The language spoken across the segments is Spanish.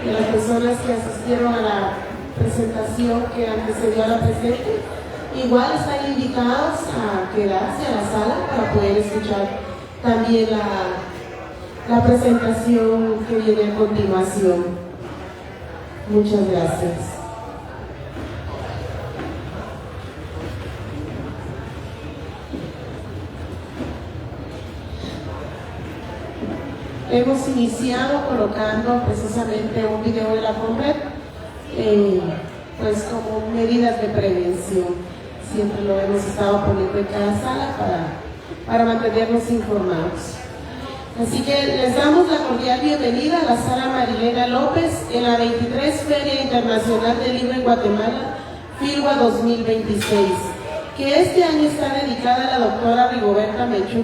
de las personas que asistieron a la presentación que antecedió a la presente. Igual están invitados a quedarse a la sala para poder escuchar también la presentación que viene a continuación. Muchas gracias. Hemos iniciado colocando precisamente un video de la CONRED, pues como medidas de prevención. Siempre lo hemos estado poniendo en cada sala para mantenernos informados. Así que les damos la cordial bienvenida a la sala Marilena López en la 23 Feria Internacional del Libro en Guatemala, FILGUA 2026, que este año está dedicada a la doctora Rigoberta Menchú,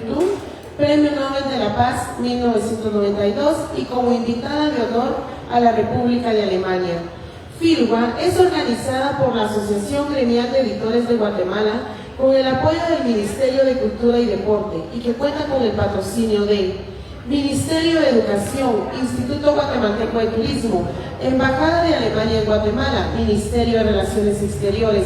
Premio Nobel de la Paz 1992 y como invitada de honor a la República de Alemania. FILGUA es organizada por la Asociación Gremial de Editores de Guatemala con el apoyo del Ministerio de Cultura y Deporte y que cuenta con el patrocinio de Ministerio de Educación, Instituto Guatemalteco de Turismo, Embajada de Alemania en Guatemala, Ministerio de Relaciones Exteriores,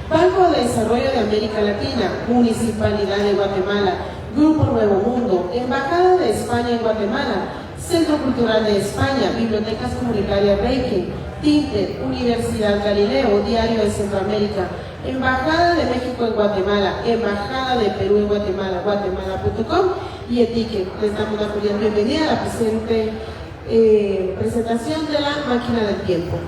Banco de Desarrollo de América Latina, Municipalidad de Guatemala, Grupo Nuevo Mundo, Embajada de España en Guatemala, Centro Cultural de España, Bibliotecas Comunitarias Reiki, Tinter, Universidad Galileo, Diario de Centroamérica, Embajada de México en Guatemala, Embajada de Perú en Guatemala, guatemala.com y Etiquet. Les damos la cordial bienvenida a la presente presentación de la Máquina del Tiempo.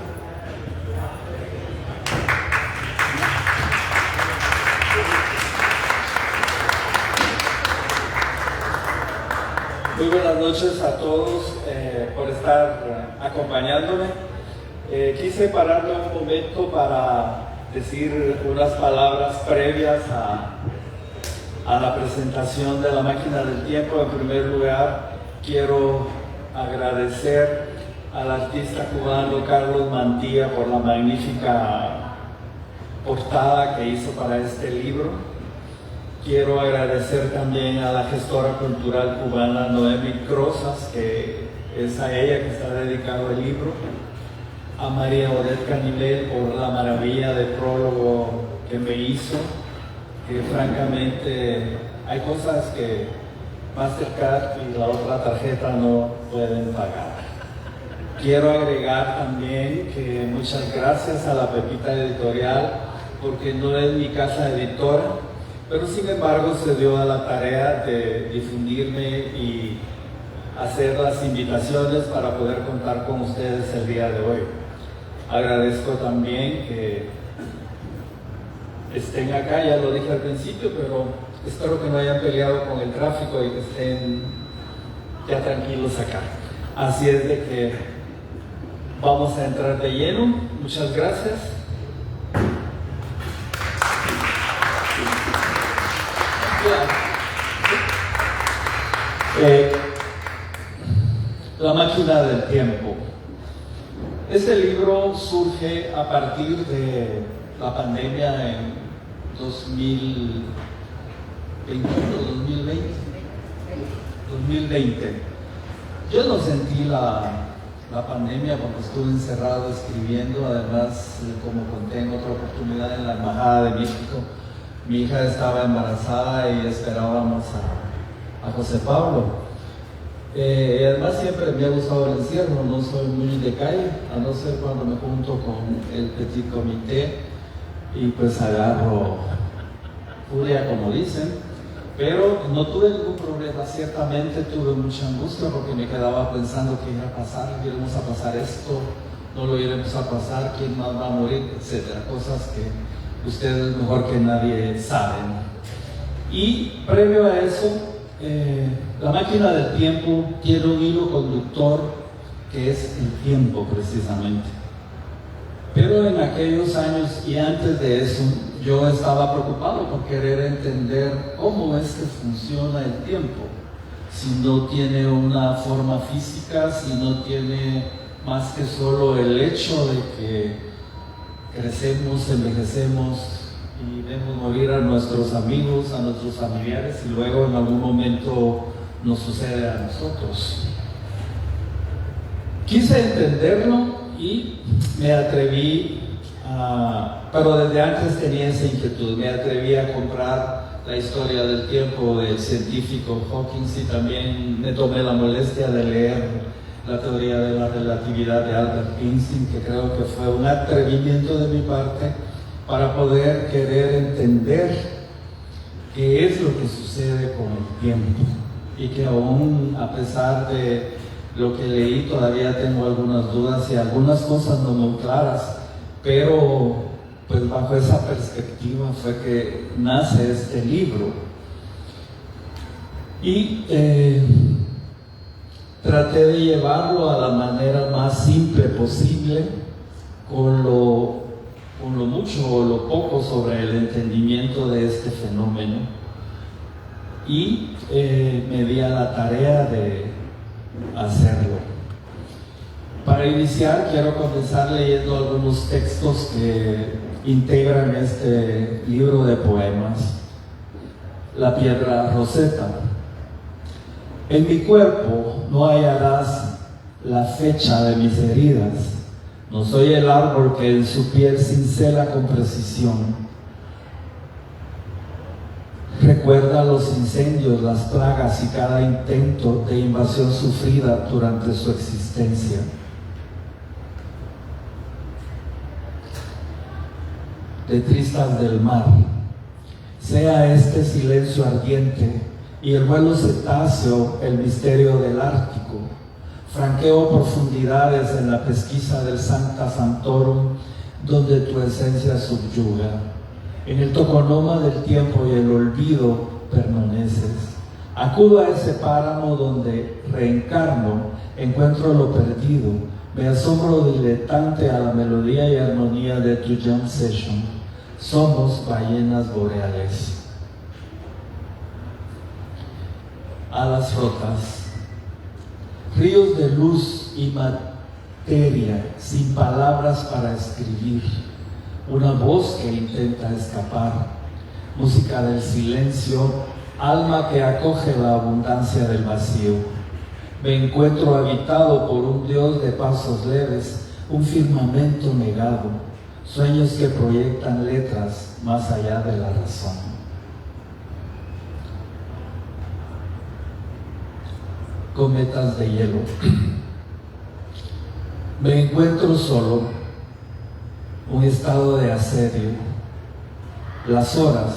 Muy buenas noches a todos por estar acompañándome. Quise pararme un momento para decir unas palabras previas a la presentación de la Máquina del Tiempo. En primer lugar, quiero agradecer al artista cubano Carlos Mantilla por la magnífica portada que hizo para este libro. Quiero agradecer también a la gestora cultural cubana Noemi Crozas, que es a ella que está dedicado el libro, a María Odette Canilel por la maravilla de prólogo que me hizo, que francamente hay cosas que Mastercard y la otra tarjeta no pueden pagar. Quiero agregar también que muchas gracias a la Pepita Editorial, porque no es mi casa editora, pero sin embargo se dio a la tarea de difundirme y hacer las invitaciones para poder contar con ustedes el día de hoy. Agradezco también que estén acá, ya lo dije al principio, pero espero que no hayan peleado con el tráfico y que estén ya tranquilos acá. Así es de que vamos a entrar de lleno. Muchas gracias. La Máquina del Tiempo. Este libro surge a partir de la pandemia en 2020. Yo no sentí la pandemia porque estuve encerrado escribiendo. Además, como conté en otra oportunidad en la Embajada de México, mi hija estaba embarazada y esperábamos a José Pablo. Además siempre me ha gustado el encierro, no soy muy de calle, a no ser cuando me junto con el petit comité y pues agarro furia, como dicen, pero no tuve ningún problema. Ciertamente tuve mucha angustia porque me quedaba pensando qué iba a pasar, iremos a pasar esto, no lo iremos a pasar, quién más va a morir, etcétera, cosas que ustedes mejor que nadie saben. Y previo a eso, la Máquina del Tiempo tiene un hilo conductor que es el tiempo precisamente. Pero en aquellos años y antes de eso, yo estaba preocupado por querer entender cómo es que funciona el tiempo, si no tiene una forma física, si no tiene más que solo el hecho de que crecemos, envejecemos y vemos morir a nuestros amigos, a nuestros familiares, y luego en algún momento nos sucede a nosotros. Quise entenderlo y me atreví pero desde antes tenía esa inquietud, me atreví a comprar la historia del tiempo del científico Hawking y también me tomé la molestia de leer la teoría de la relatividad de Albert Einstein, que creo que fue un atrevimiento de mi parte para poder querer entender qué es lo que sucede con el tiempo, y que aún a pesar de lo que leí todavía tengo algunas dudas y algunas cosas no muy claras, pero pues bajo esa perspectiva fue que nace este libro. Y traté de llevarlo a la manera más simple posible, con lo mucho o lo poco sobre el entendimiento de este fenómeno, y me di a la tarea de hacerlo. Para iniciar, quiero comenzar leyendo algunos textos que integran este libro de poemas, La piedra Rosetta. En mi cuerpo no hallarás la fecha de mis heridas. No soy el árbol que en su piel cincela con precisión. Recuerda los incendios, las plagas y cada intento de invasión sufrida durante su existencia. Letristas del mar, sea este silencio ardiente y el vuelo cetáceo el misterio del Ártico. Franqueo profundidades en la pesquisa del Sancta Sanctorum, donde tu esencia subyuga. En el toconoma del tiempo y el olvido permaneces. Acudo a ese páramo donde reencarno, encuentro lo perdido, me asombro diletante a la melodía y armonía de tu jam session. Somos ballenas boreales. Alas rotas, ríos de luz y materia, sin palabras para escribir, una voz que intenta escapar, música del silencio, alma que acoge la abundancia del vacío. Me encuentro habitado por un Dios de pasos leves, un firmamento negado, sueños que proyectan letras más allá de la razón. Cometas de hielo. Me encuentro solo, un estado de asedio, las horas,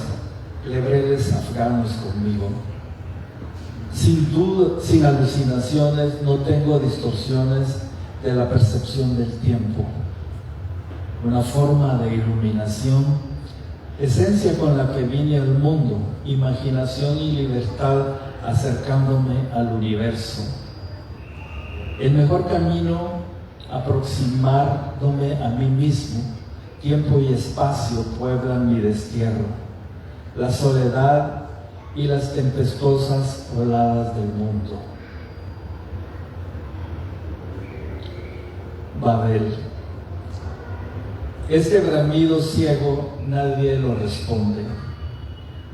lebreles afganos conmigo. Sin duda, sin alucinaciones, no tengo distorsiones de la percepción del tiempo. Una forma de iluminación, esencia con la que vine al mundo, imaginación y libertad acercándome al universo. El mejor camino, aproximándome a mí mismo, tiempo y espacio pueblan mi destierro, la soledad y las tempestuosas oladas del mundo. Babel. Este bramido ciego nadie lo responde.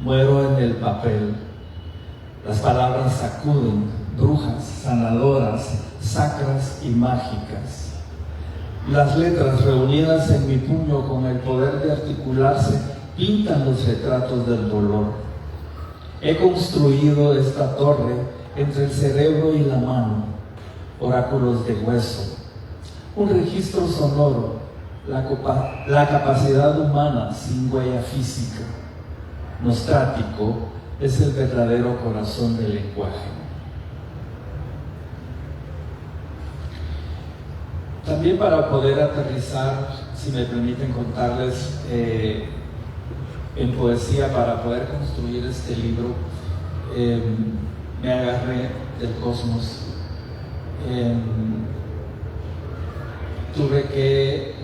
Muero en el papel. Las palabras sacuden, brujas, sanadoras, sacras y mágicas. Las letras reunidas en mi puño con el poder de articularse pintan los retratos del dolor. He construido esta torre entre el cerebro y la mano, oráculos de hueso, un registro sonoro, la capacidad humana sin huella física. Nostrático es el verdadero corazón del lenguaje. También para poder aterrizar, si me permiten contarles en poesía, para poder construir este libro, me agarré del cosmos. Tuve que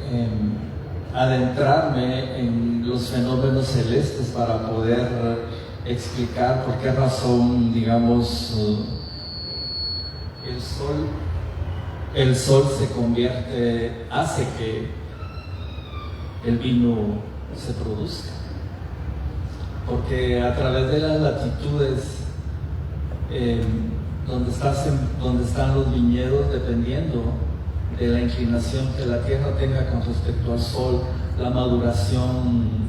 adentrarme en los fenómenos celestes para poder explicar por qué razón, digamos, el sol se convierte, hace que el vino se produzca. Porque a través de las latitudes donde están los viñedos, dependiendo de la inclinación que la tierra tenga con respecto al sol. La maduración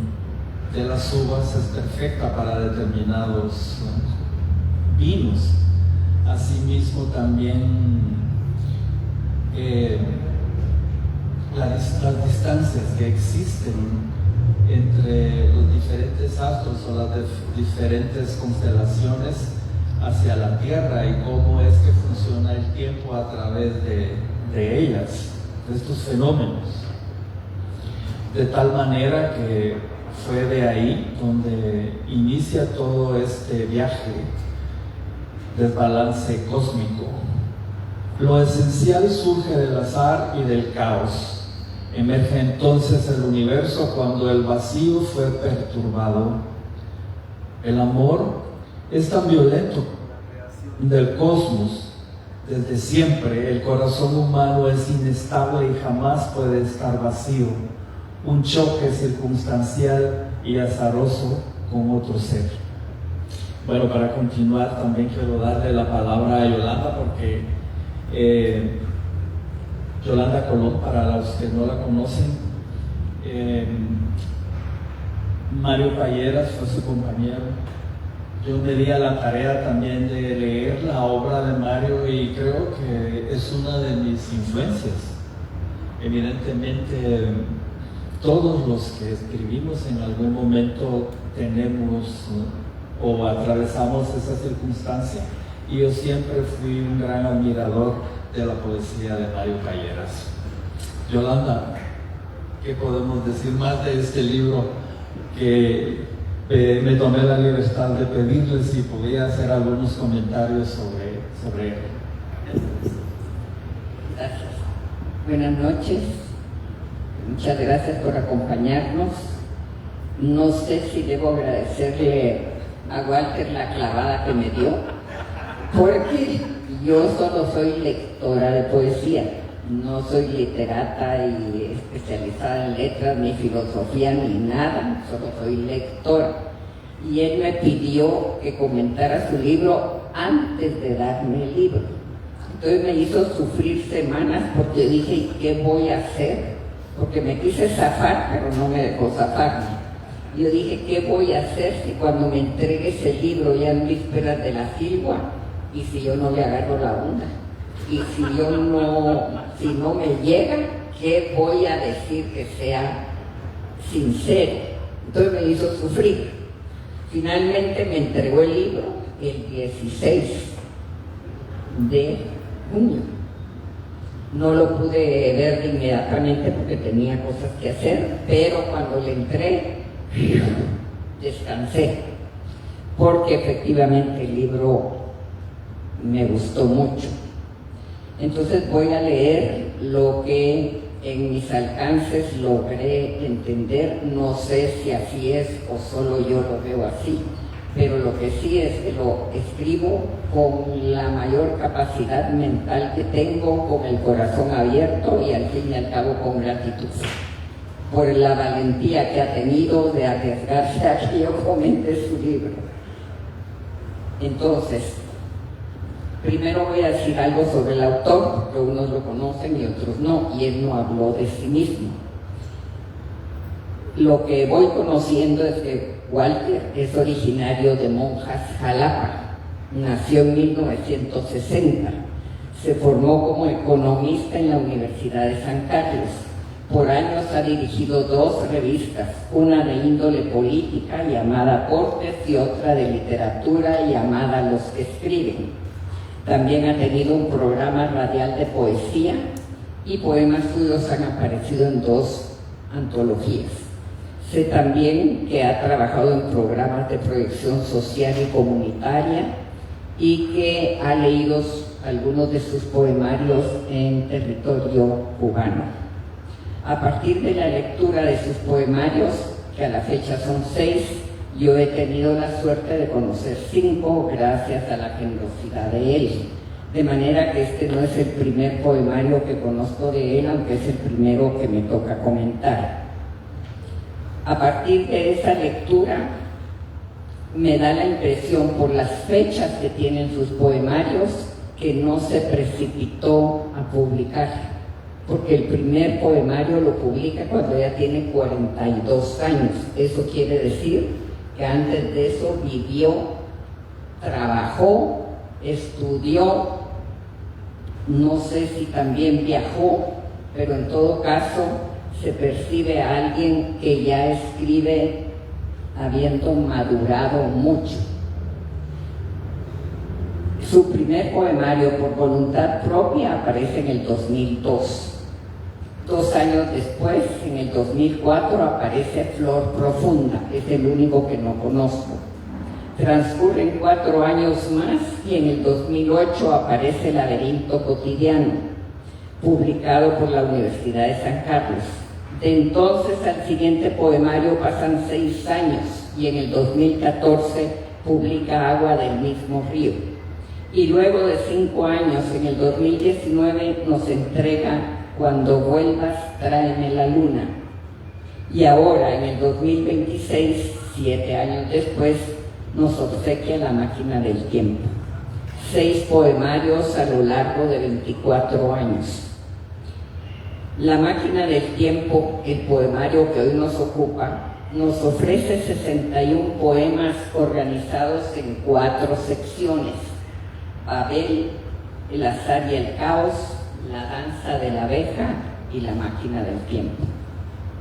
de las uvas es perfecta para determinados vinos. Asimismo también las distancias que existen entre los diferentes astros o las diferentes constelaciones hacia la Tierra, y cómo es que funciona el tiempo a través de ellas, de estos fenómenos. De tal manera que fue de ahí donde inicia todo este viaje, desbalance cósmico. Lo esencial surge del azar y del caos. Emerge entonces el universo cuando el vacío fue perturbado. El amor es tan violento del cosmos. Desde siempre el corazón humano es inestable y jamás puede estar vacío. Un choque circunstancial y azaroso con otro ser. Bueno, para continuar también quiero darle la palabra a Yolanda, porque Yolanda Colón, para los que no la conocen, Mario Payeras fue su compañero. Yo me di a la tarea también de leer la obra de Mario y creo que es una de mis influencias. Evidentemente, todos los que escribimos en algún momento tenemos o atravesamos esa circunstancia, y yo siempre fui un gran admirador de la poesía de Mario Payeras. Yolanda, ¿qué podemos decir más de este libro que me tomé la libertad de pedirles si podía hacer algunos comentarios sobre él? Gracias. Buenas noches. Muchas gracias por acompañarnos. No sé si debo agradecerle a Walter la clavada que me dio, porque yo solo soy lectora de poesía, no soy literata y especializada en letras, ni filosofía, ni nada, solo soy lectora. Y él me pidió que comentara su libro antes de darme el libro. Entonces me hizo sufrir semanas porque dije, ¿qué voy a hacer? Porque me quise zafar, pero no me dejó zafarme. Yo dije, ¿qué voy a hacer si cuando me entregue ese libro ya en vísperas de la sigua, y si yo no le agarro la onda? Y si no me llega, ¿qué voy a decir que sea sincero? Entonces me hizo sufrir. Finalmente me entregó el libro el 16 de junio. No lo pude ver inmediatamente porque tenía cosas que hacer, pero cuando le entré, descansé, porque efectivamente el libro me gustó mucho. Entonces voy a leer lo que en mis alcances logré entender. No sé si así es o solo yo lo veo así, pero lo que sí es que lo escribo con la mayor capacidad mental que tengo, con el corazón abierto y al fin y al cabo con gratitud por la valentía que ha tenido de arriesgarse a que yo comente su libro. Entonces, primero voy a decir algo sobre el autor, porque unos lo conocen y otros no, y él no habló de sí mismo. Lo que voy conociendo es que Walter es originario de Monjas, Jalapa. Nació en 1960. Se formó como economista en la Universidad de San Carlos. Por años ha dirigido 2 revistas, una de índole política llamada Aportes y otra de literatura llamada Los que Escriben. También ha tenido un programa radial de poesía y poemas suyos han aparecido en 2 antologías. Sé también que ha trabajado en programas de proyección social y comunitaria y que ha leído algunos de sus poemarios en territorio cubano. A partir de la lectura de sus poemarios, que a la fecha son 6, yo he tenido la suerte de conocer 5 gracias a la generosidad de él. De manera que este no es el primer poemario que conozco de él, aunque es el primero que me toca comentar. A partir de esa lectura, me da la impresión, por las fechas que tienen sus poemarios, que no se precipitó a publicar. porque el primer poemario lo publica cuando ella tiene 42 años. Eso quiere decir que antes de eso vivió, trabajó, estudió, no sé si también viajó, pero en todo caso se percibe a alguien que ya escribe habiendo madurado mucho. Su primer poemario, Por voluntad propia, aparece en el 2002. 2 años después, en el 2004, aparece Flor Profunda, es el único que no conozco. Transcurren 4 años más y en el 2008 aparece Laberinto Cotidiano, publicado por la Universidad de San Carlos. De entonces al siguiente poemario pasan 6 años y en el 2014 publica Agua del mismo río. Y luego de 5 años, en el 2019, nos entrega Cuando vuelvas, tráeme la luna. Y ahora, en el 2026, 7 años después, nos obsequia La máquina del tiempo. 6 poemarios a lo largo de 24 años. La máquina del tiempo, el poemario que hoy nos ocupa, nos ofrece 61 poemas organizados en 4 secciones: Babel, El azar y el caos, La danza de la abeja y La máquina del tiempo.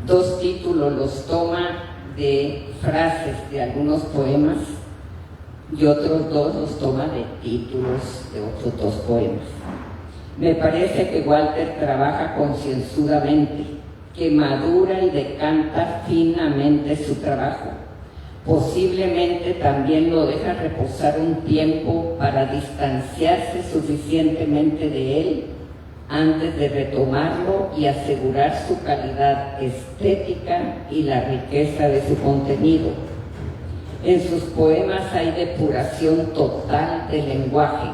2 títulos los toma de frases de algunos poemas y otros 2 los toma de títulos de otros 2 poemas. Me parece que Walter trabaja concienzudamente, que madura y decanta finamente su trabajo. Posiblemente también lo deja reposar un tiempo para distanciarse suficientemente de él antes de retomarlo y asegurar su calidad estética y la riqueza de su contenido. En sus poemas hay depuración total del lenguaje.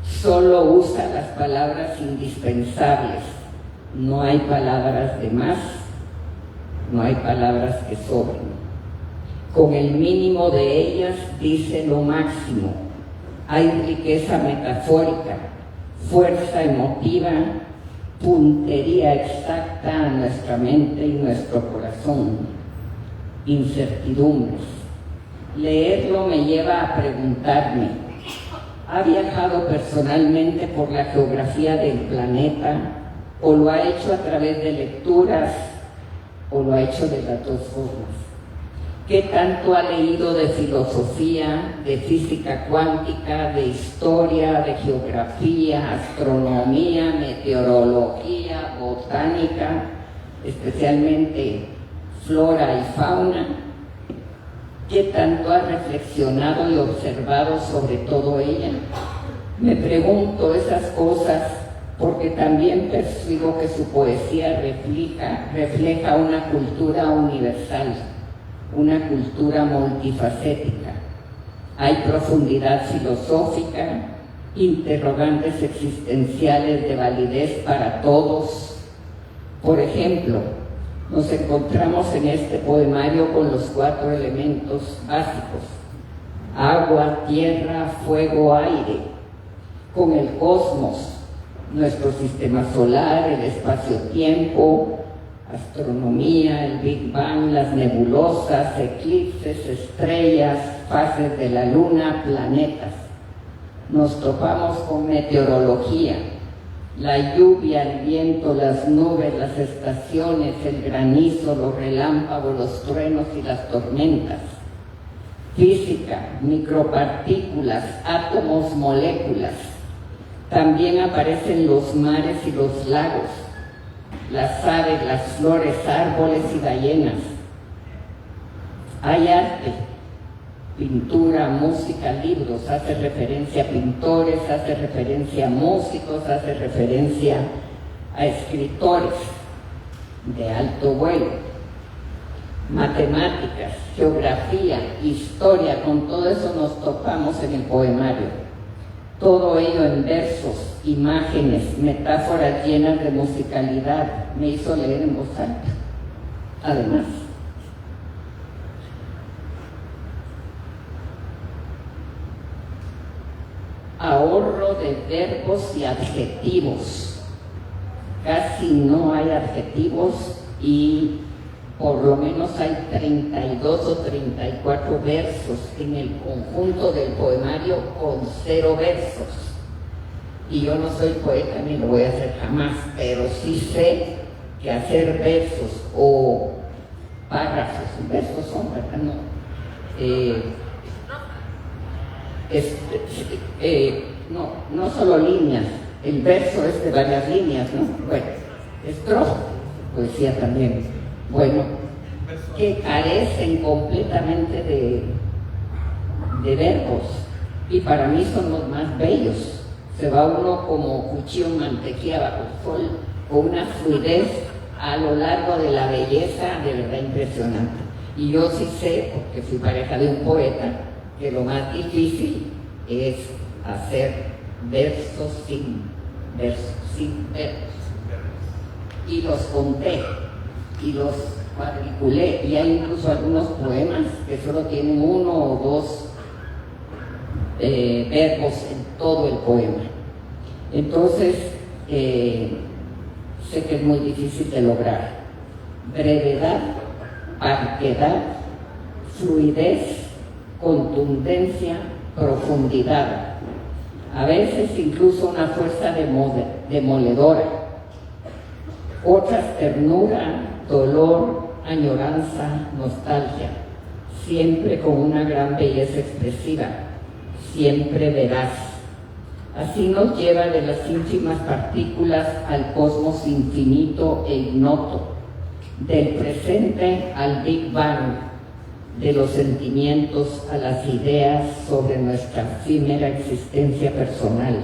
Solo usa las palabras indispensables. No hay palabras de más, no hay palabras que sobren. Con el mínimo de ellas dice lo máximo. Hay riqueza metafórica, fuerza emotiva, puntería exacta a nuestra mente y nuestro corazón, incertidumbres. Leerlo me lleva a preguntarme: ¿ha viajado personalmente por la geografía del planeta o lo ha hecho a través de lecturas o lo ha hecho de las 2 formas? ¿Qué tanto ha leído de filosofía, de física cuántica, de historia, de geografía, astronomía, meteorología, botánica, especialmente flora y fauna? ¿Qué tanto ha reflexionado y observado sobre todo ella? Me pregunto esas cosas porque también percibo que su poesía refleja una cultura universal, una cultura multifacética. Hay profundidad filosófica, interrogantes existenciales de validez para todos. Por ejemplo, nos encontramos en este poemario con los 4 elementos básicos: agua, tierra, fuego, aire, con el cosmos, nuestro sistema solar, el espacio-tiempo, astronomía, el Big Bang, las nebulosas, eclipses, estrellas, fases de la luna, planetas. Nos topamos con meteorología, la lluvia, el viento, las nubes, las estaciones, el granizo, los relámpagos, los truenos y las tormentas. Física, micropartículas, átomos, moléculas. También aparecen los mares y los lagos, las aves, las flores, árboles y ballenas. Hay arte, pintura, música, libros, hace referencia a pintores, hace referencia a músicos, hace referencia a escritores de alto vuelo. Matemáticas, geografía, historia, con todo eso nos topamos en el poemario. Todo ello en versos, imágenes, metáforas llenas de musicalidad. Me hizo leer en voz alta. Además, ahorro de verbos y adjetivos. casi no hay adjetivos y por lo menos hay 32 o 34 versos en el conjunto del poemario con 0 versos. Y yo no soy poeta ni lo voy a hacer jamás, pero sí sé que hacer versos o párrafos, versos son, ¿verdad? No solo líneas, el verso es de varias líneas, ¿no? Bueno, estrofa, poesía también. Bueno, que carecen completamente de verbos y para mí son los más bellos. Se va uno como cuchillo en mantequilla bajo el sol, con una fluidez a lo largo de la belleza de verdad impresionante. Y yo sí sé, porque fui pareja de un poeta, que lo más difícil es hacer versos sin versos. Y los conté, y los cuadriculé, y hay incluso algunos poemas que solo tienen 1 o 2 verbos en todo el poema. Entonces, sé que es muy difícil de lograr. Brevedad, parquedad, fluidez, contundencia, profundidad. A veces incluso una fuerza demoledora. Otras ternura, dolor, añoranza, nostalgia. Siempre con una gran belleza expresiva. Siempre veraz. Así nos lleva de las ínfimas partículas al cosmos infinito e ignoto, del presente al Big Bang, de los sentimientos a las ideas sobre nuestra efímera existencia personal.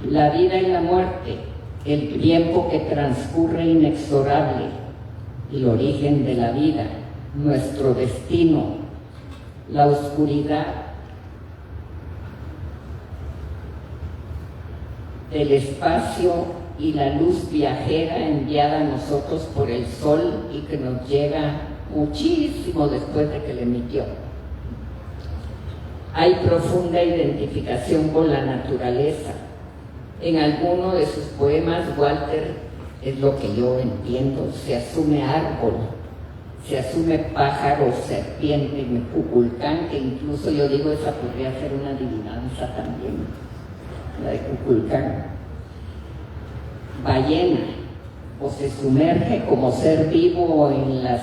La vida y la muerte, el tiempo que transcurre inexorable, el origen de la vida, nuestro destino, la oscuridad, el espacio y la luz viajera enviada a nosotros por el sol y que nos llega muchísimo después de que le emitió. Hay profunda identificación con la naturaleza. En alguno de sus poemas, Walter, es lo que yo entiendo, se asume árbol, se asume pájaro, serpiente, Cuculcán, que incluso yo digo esa podría ser una adivinanza también, la de Cuculcán. Ballena, o se sumerge como ser vivo en las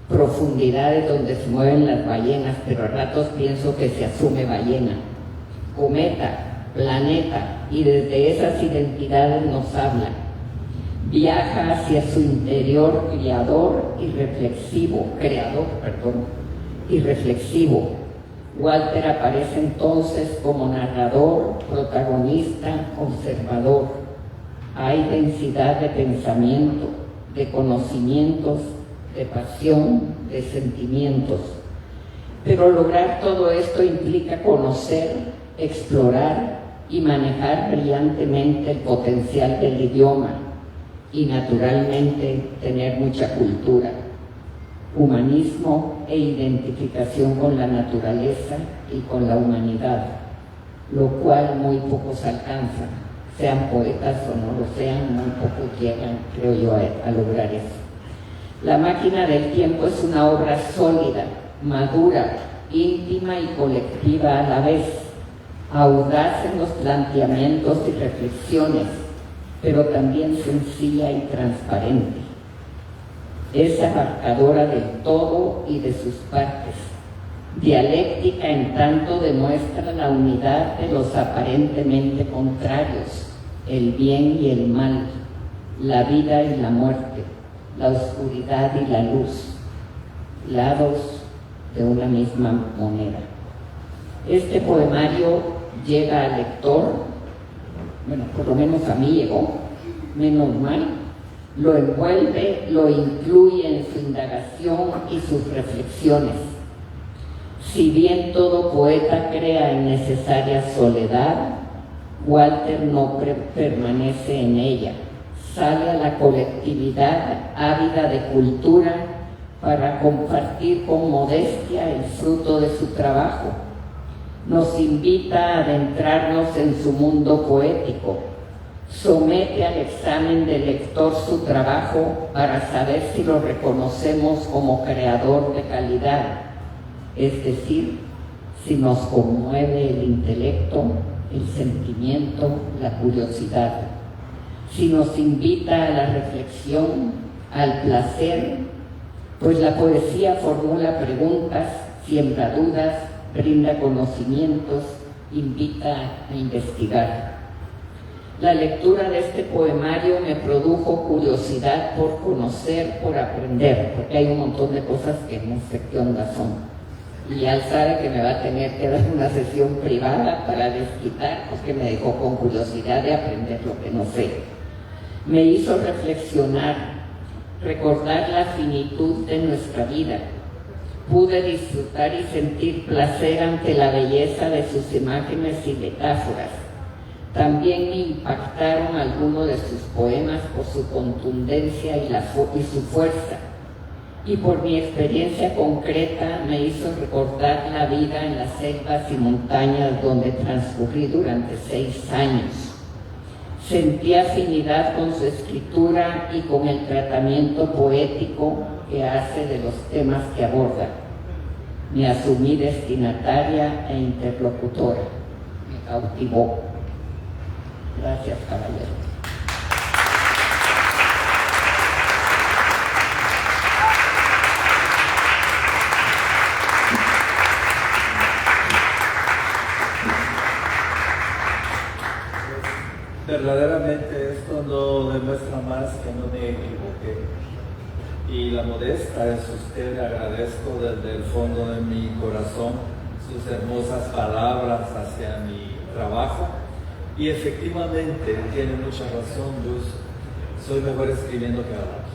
profundidades donde se mueven las ballenas, pero a ratos pienso que se asume ballena. Cometa, planeta, y desde esas identidades nos habla. Viaja hacia su interior creador y reflexivo. Walter aparece entonces como narrador, protagonista, observador. Hay densidad de pensamiento, de conocimientos, de pasión, de sentimientos. Pero lograr todo esto implica conocer, explorar y manejar brillantemente el potencial del idioma y naturalmente tener mucha cultura, humanismo e identificación con la naturaleza y con la humanidad, lo cual muy pocos alcanzan, sean poetas o no lo sean, muy pocos llegan, creo yo, a lograr eso. La máquina del tiempo es una obra sólida, madura, íntima y colectiva a la vez, audaz en los planteamientos y reflexiones, pero también sencilla y transparente. Es abarcadora del todo y de sus partes. Dialéctica en tanto demuestra la unidad de los aparentemente contrarios, el bien y el mal, la vida y la muerte, la oscuridad y la luz, lados de una misma moneda. Este poemario llega al lector, bueno, por lo menos a mí llegó, menos mal, lo envuelve, lo incluye en su indagación y sus reflexiones. Si bien todo poeta crea en necesaria soledad, Walter no permanece en ella, sale a la colectividad ávida de cultura para compartir con modestia el fruto de su trabajo. Nos invita a adentrarnos en su mundo poético, somete al examen del lector su trabajo para saber si lo reconocemos como creador de calidad, es decir, si nos conmueve el intelecto, el sentimiento, la curiosidad, si nos invita a la reflexión, al placer, pues la poesía formula preguntas, siembra dudas, brinda conocimientos, invita a investigar. La lectura de este poemario me produjo curiosidad por conocer, por aprender, porque hay un montón de cosas que no sé qué onda son. Y al sabe que me va a tener que dar una sesión privada para desquitar, porque me dejó con curiosidad de aprender lo que no sé. Me hizo reflexionar, recordar la finitud de nuestra vida. Pude disfrutar y sentir placer ante la belleza de sus imágenes y metáforas. También me impactaron algunos de sus poemas por su contundencia y su fuerza. Y por mi experiencia concreta me hizo recordar la vida en las selvas y montañas donde transcurrí durante 6 años. Sentí afinidad con su escritura y con el tratamiento poético que hace de los temas que aborda. Me asumí destinataria e interlocutora. Me cautivó. Gracias, caballero. Verdaderamente esto no demuestra más que no me equivoqué. Y la modesta es usted, le agradezco desde el fondo de mi corazón sus hermosas palabras hacia mi trabajo. Y efectivamente tiene mucha razón, Luz, soy mejor escribiendo que hablando.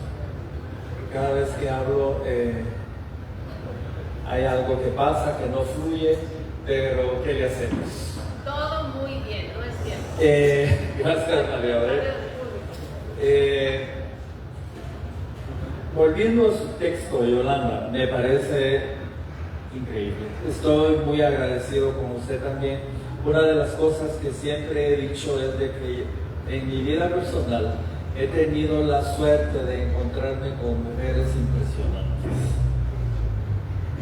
Cada vez que hablo hay algo que pasa, que no fluye, pero ¿qué le hacemos? Todo muy bien, no es cierto. Gracias, María. Volviendo a su texto, Yolanda, me parece increíble. Estoy muy agradecido con usted también. Una de las cosas que siempre he dicho es de que en mi vida personal he tenido la suerte de encontrarme con mujeres impresionantes.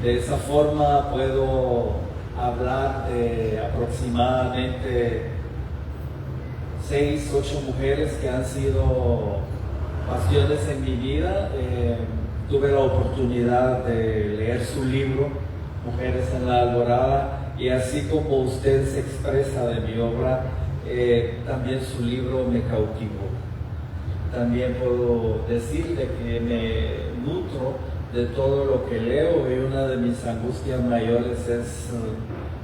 De esa forma puedo hablar de aproximadamente 6, 8 mujeres que han sido pasiones en mi vida. Tuve la oportunidad de leer su libro, Mujeres en la Alborada, y así como usted se expresa de mi obra, también su libro me cautivó. También puedo decirle que me nutro de todo lo que leo, y una de mis angustias mayores es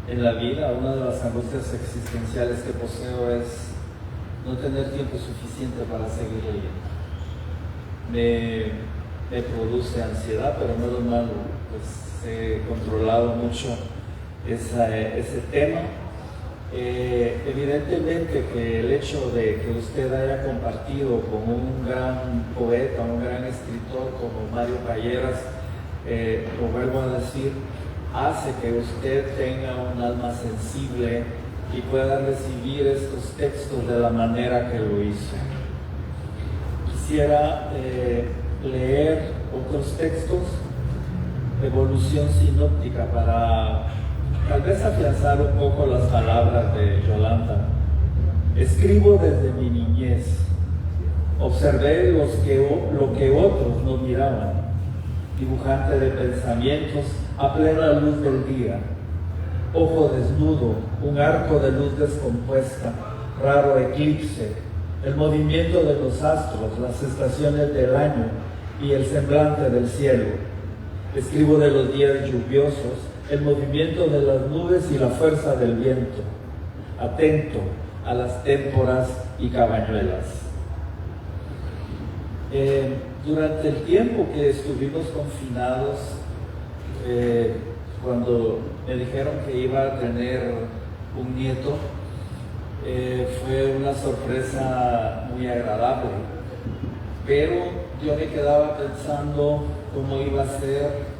en la vida, una de las angustias existenciales que poseo es no tener tiempo suficiente para seguir leyendo. Me produce ansiedad, pero no es lo malo, pues he controlado mucho ese tema. Evidentemente que el hecho de que usted haya compartido con un gran poeta, un gran escritor como Mario Calleras, lo vuelvo a decir, hace que usted tenga un alma sensible y pueda recibir estos textos de la manera que lo hizo. Quisiera leer otros textos, Evolución sinóptica, para tal vez afianzar un poco las palabras de Yolanda. Escribo desde mi niñez. Observé lo que otros no miraban. Dibujante de pensamientos a plena luz del día. Ojo desnudo, un arco de luz descompuesta, raro eclipse, el movimiento de los astros, las estaciones del año y el semblante del cielo. Escribo de los días lluviosos, el movimiento de las nubes y la fuerza del viento, atento a las témporas y cabañuelas. Durante el tiempo que estuvimos confinados, cuando me dijeron que iba a tener un nieto, fue una sorpresa muy agradable, pero yo me quedaba pensando cómo iba a ser,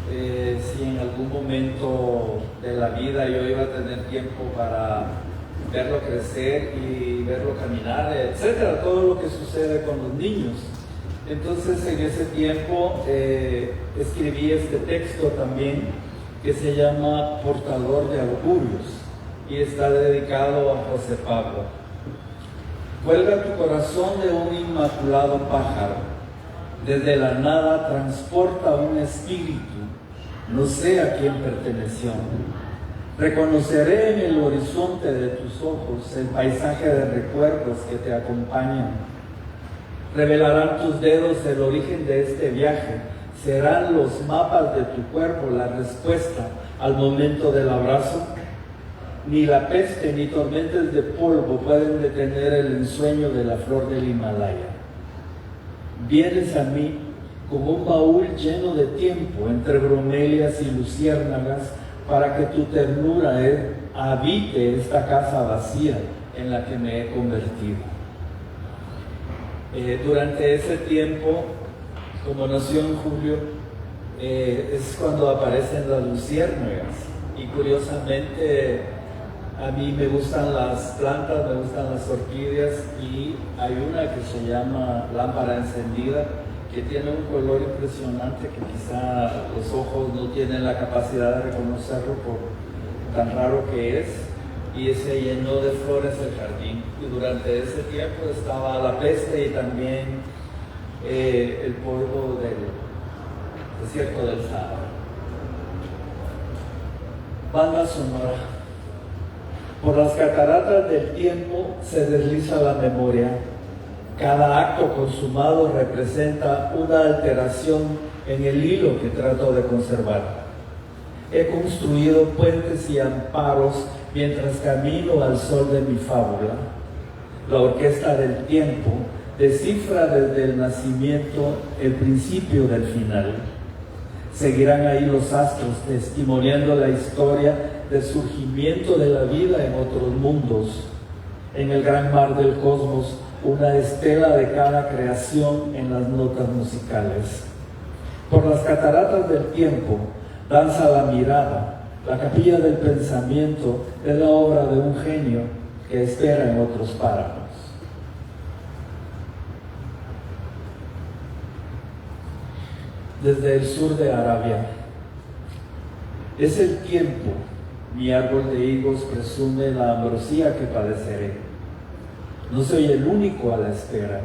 si en algún momento de la vida yo iba a tener tiempo para verlo crecer y verlo caminar, etcétera, todo lo que sucede con los niños. Entonces en ese tiempo escribí este texto también que se llama Portador de Augurios y está dedicado a José Pablo. Cuelga tu corazón de un inmaculado pájaro, desde la nada transporta un espíritu, no sé a quién perteneció. Reconoceré en el horizonte de tus ojos el paisaje de recuerdos que te acompañan. Revelarán tus dedos el origen de este viaje. ¿Serán los mapas de tu cuerpo la respuesta al momento del abrazo? Ni la peste ni tormentas de polvo pueden detener el ensueño de la flor del Himalaya. Vienes a mí como un baúl lleno de tiempo entre bromelias y luciérnagas para que tu ternura habite esta casa vacía en la que me he convertido. Durante ese tiempo, como nació en julio, es cuando aparecen las luciérnagas y curiosamente a mí me gustan las plantas, me gustan las orquídeas y hay una que se llama lámpara encendida que tiene un color impresionante que quizá los ojos no tienen la capacidad de reconocerlo por tan raro que es, y se llenó de flores el jardín. Y durante ese tiempo estaba la peste y también el polvo del desierto del Sahara. Banda sonora. Por las cataratas del tiempo se desliza la memoria. Cada acto consumado representa una alteración en el hilo que trato de conservar. He construido puentes y amparos mientras camino al sol de mi fábula. La orquesta del tiempo descifra desde el nacimiento el principio del final. Seguirán ahí los astros testimoniando la historia del surgimiento de la vida en otros mundos. En el gran mar del cosmos, una estela de cada creación en las notas musicales. Por las cataratas del tiempo danza la mirada. La capilla del pensamiento es la obra de un genio que espera en otros páramos. Desde el sur de Arabia. Es el tiempo. Mi árbol de higos presume la ambrosía que padeceré. No soy el único a la espera.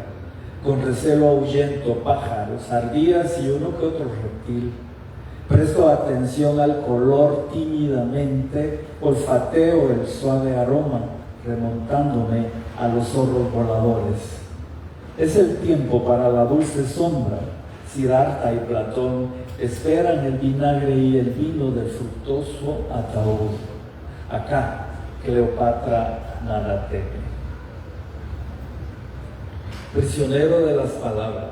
Con recelo ahuyento pájaros, ardillas y uno que otro reptil. Presto atención al color tímidamente, olfateo el suave aroma, remontándome a los zorros voladores. Es el tiempo para la dulce sombra. Siddhartha y Platón esperan el vinagre y el vino del fructuoso ataúd. Acá, Cleopatra nada teme. Prisionero de las palabras.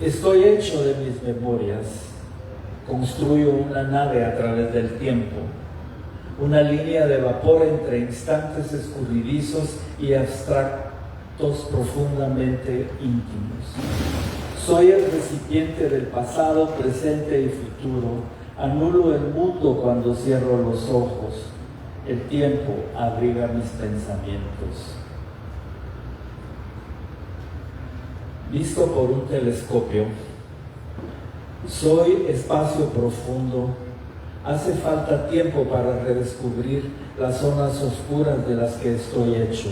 Estoy hecho de mis memorias. Construyo una nave a través del tiempo, una línea de vapor entre instantes escurridizos y abstractos profundamente íntimos. Soy el recipiente del pasado, presente y futuro. Anulo el mundo cuando cierro los ojos. El tiempo abriga mis pensamientos. Visto por un telescopio, soy espacio profundo. Hace falta tiempo para redescubrir las zonas oscuras de las que estoy hecho.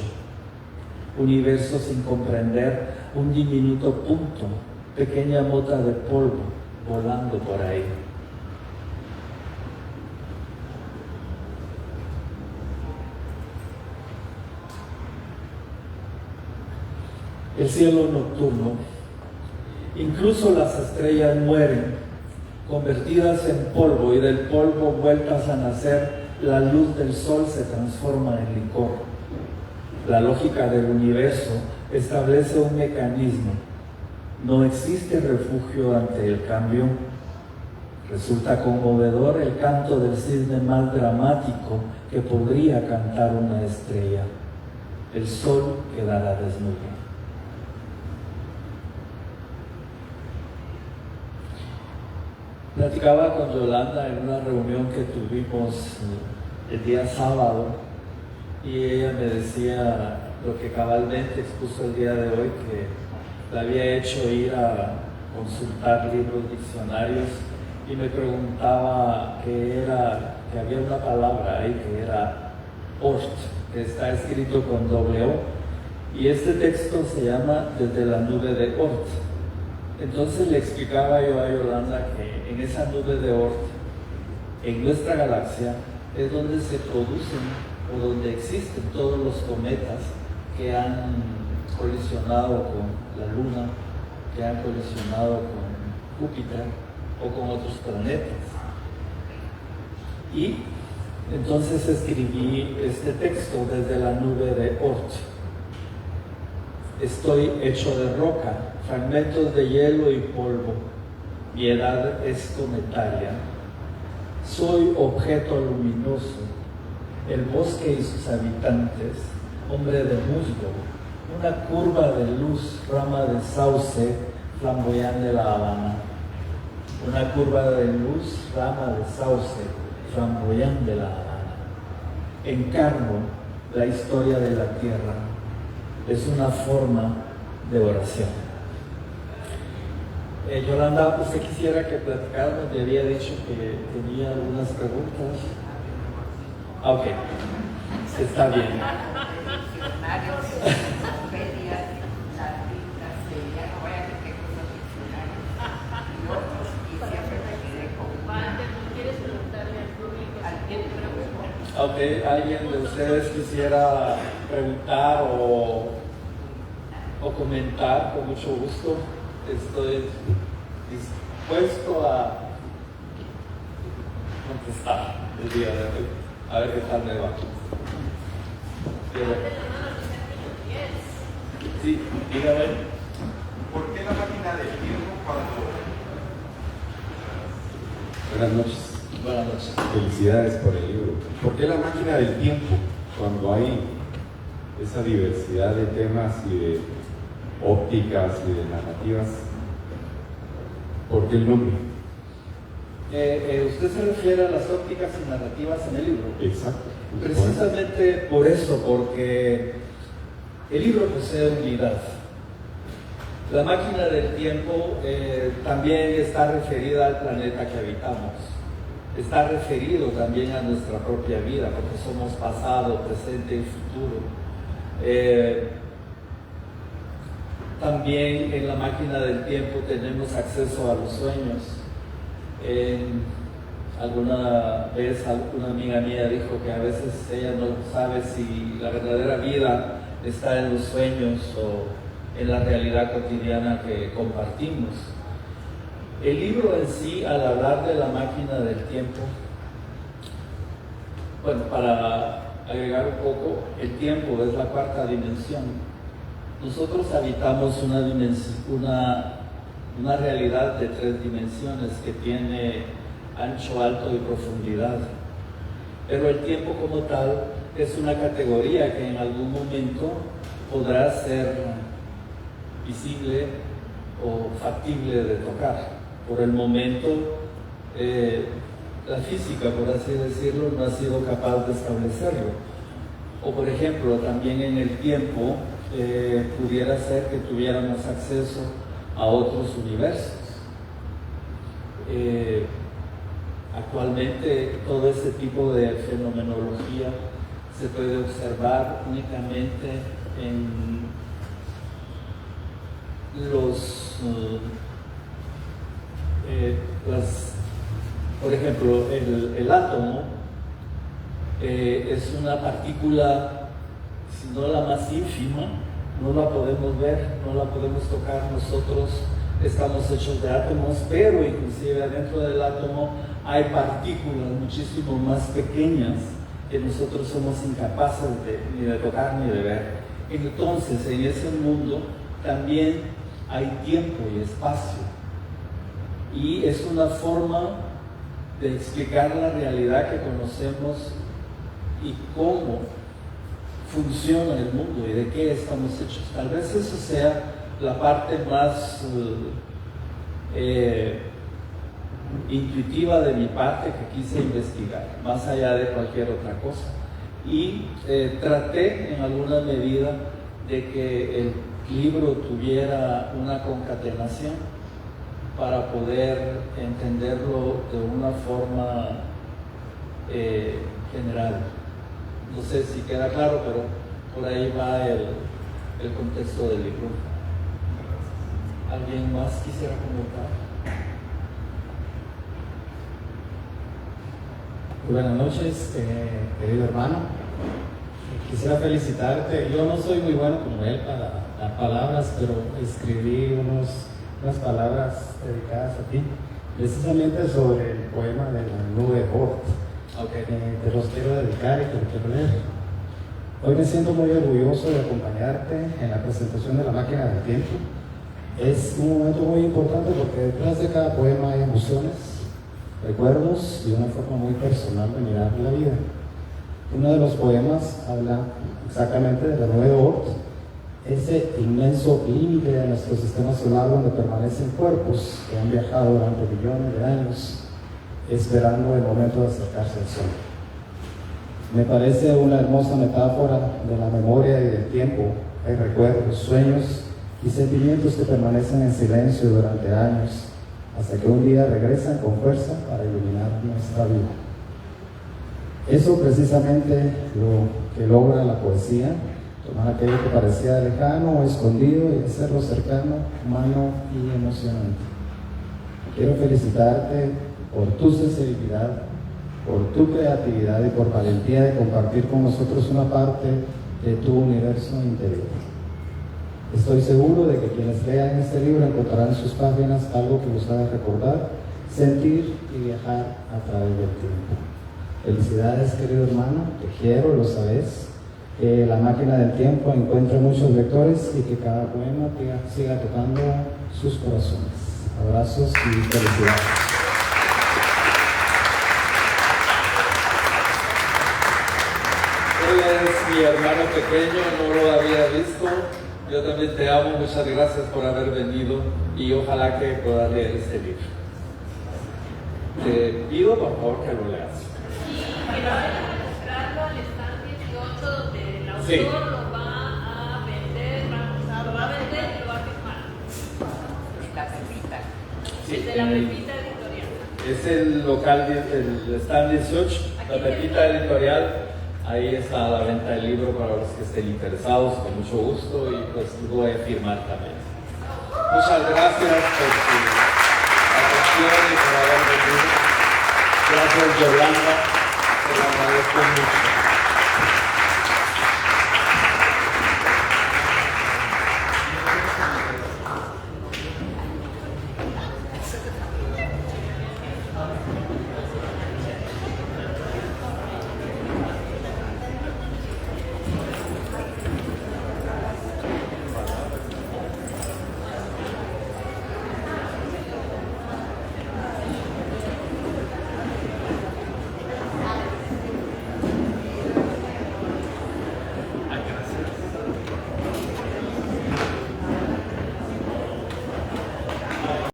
Universo sin comprender, un diminuto punto, pequeña mota de polvo volando por ahí. El cielo nocturno. Incluso las estrellas mueren, convertidas en polvo, y del polvo vueltas a nacer, la luz del sol se transforma en licor. La lógica del universo establece un mecanismo. No existe refugio ante el cambio. Resulta conmovedor el canto del cisne más dramático que podría cantar una estrella. El sol quedará desnudo. Platicaba con Yolanda en una reunión que tuvimos el día sábado y ella me decía lo que cabalmente expuso el día de hoy, que la había hecho ir a consultar libros, diccionarios, y me preguntaba qué era, que había una palabra ahí que era Ort, que está escrito con doble O, y este texto se llama Desde la nube de Ort. Entonces le explicaba yo a Yolanda que en esa nube de Oort, en nuestra galaxia, es donde se producen o donde existen todos los cometas que han colisionado con la Luna, que han colisionado con Júpiter o con otros planetas. Y entonces escribí este texto desde la nube de Oort. Estoy hecho de roca, fragmentos de hielo y polvo. Mi edad es cometaria. Soy objeto luminoso, el bosque y sus habitantes, hombre de musgo, una curva de luz, rama de sauce, flamboyán de La Habana. Una curva de luz, rama de sauce, flamboyán de La Habana. Encarno la historia de la tierra. Es una forma de oración. Yolanda, ¿usted quisiera que platicáramos? Me había dicho que tenía algunas preguntas. Ok, está bien. Ok, ¿alguien de ustedes quisiera preguntar o comentar? Con mucho gusto. Estoy dispuesto a contestar el día de hoy. A ver qué tal me va. Sí, dígame. ¿Por qué la máquina del tiempo cuando... Buenas noches. Buenas noches. Felicidades por el libro. ¿Por qué la máquina del tiempo cuando hay esa diversidad de temas y de ópticas y de narrativas? ¿Por qué el nombre? ¿Usted se refiere a las ópticas y narrativas en el libro? Exacto. Precisamente por eso, porque el libro posee unidad. La máquina del tiempo también está referida al planeta que habitamos. Está referido también a nuestra propia vida, porque somos pasado, presente y futuro. También en la máquina del tiempo tenemos acceso a los sueños. Alguna vez una amiga mía dijo que a veces ella no sabe si la verdadera vida está en los sueños o en la realidad cotidiana que compartimos. El libro en sí, al hablar de la máquina del tiempo, bueno, para agregar un poco, el tiempo es la cuarta dimensión. Nosotros habitamos una realidad de 3 dimensiones que tiene ancho, alto y profundidad. Pero el tiempo como tal es una categoría que en algún momento podrá ser visible o factible de tocar. Por el momento, la física, por así decirlo, no ha sido capaz de establecerlo. O por ejemplo, también en el tiempo pudiera ser que tuviéramos acceso a otros universos. Actualmente todo ese tipo de fenomenología se puede observar únicamente en por ejemplo, el átomo es una partícula, si no la más ínfima, no la podemos ver, no la podemos tocar. Nosotros estamos hechos de átomos, pero inclusive adentro del átomo hay partículas muchísimo más pequeñas que nosotros somos incapaces ni de tocar ni de ver. Entonces, en ese mundo también hay tiempo y espacio, y es una forma de explicar la realidad que conocemos y cómo funciona el mundo y de qué estamos hechos. Tal vez eso sea la parte más intuitiva de mi parte que quise investigar, más allá de cualquier otra cosa. y traté en alguna medida de que el libro tuviera una concatenación para poder entenderlo de una forma general. No sé si queda claro, pero por ahí va el contexto del libro. ¿Alguien más quisiera comentar? Buenas noches, querido hermano. Quisiera felicitarte. Yo no soy muy bueno como él para dar palabras, pero escribí unas palabras dedicadas a ti, precisamente sobre el poema de la nube Oort. Okay. Te los quiero dedicar y te los quiero leer. Hoy me siento muy orgulloso de acompañarte en la presentación de La máquina del tiempo. Es un momento muy importante porque detrás de cada poema hay emociones, recuerdos y una forma muy personal de mirar la vida. Uno de los poemas habla exactamente de la nube de Oort, ese inmenso límite de nuestro sistema solar donde permanecen cuerpos que han viajado durante millones de años esperando el momento de acercarse al Sol. Me parece una hermosa metáfora de la memoria y del tiempo. Hay recuerdos, sueños y sentimientos que permanecen en silencio durante años hasta que un día regresan con fuerza para iluminar nuestra vida. Eso precisamente lo que logra la poesía, tomar aquello que parecía lejano o escondido y hacerlo cercano, humano y emocionante. Quiero felicitarte por tu sensibilidad, por tu creatividad y por valentía de compartir con nosotros una parte de tu universo interior. Estoy seguro de que quienes lean este libro encontrarán en sus páginas algo que los haga recordar, sentir y viajar a través del tiempo. Felicidades, querido hermano, te quiero, lo sabes. Que La máquina del tiempo encuentre muchos lectores y que cada poema siga tocando sus corazones. Abrazos y felicidades. Él es mi hermano pequeño, no lo había visto. Yo también te amo, muchas gracias por haber venido y ojalá que puedas leer este libro. Te pido por favor que lo leas. Y que vayan a registrarlo al stand 18 donde el autor Sí. lo va a vender, lo va a vender y lo va a firmar. La Pepita. Sí, Desde la Pepita Editorial. es el local, el stand 18, la Pepita Editorial. Ahí está a la venta del libro para los que estén interesados, con mucho gusto, y pues lo voy a firmar también. Muchas gracias por su atención y por haber venido. Gracias, Yolanda, te lo agradezco mucho.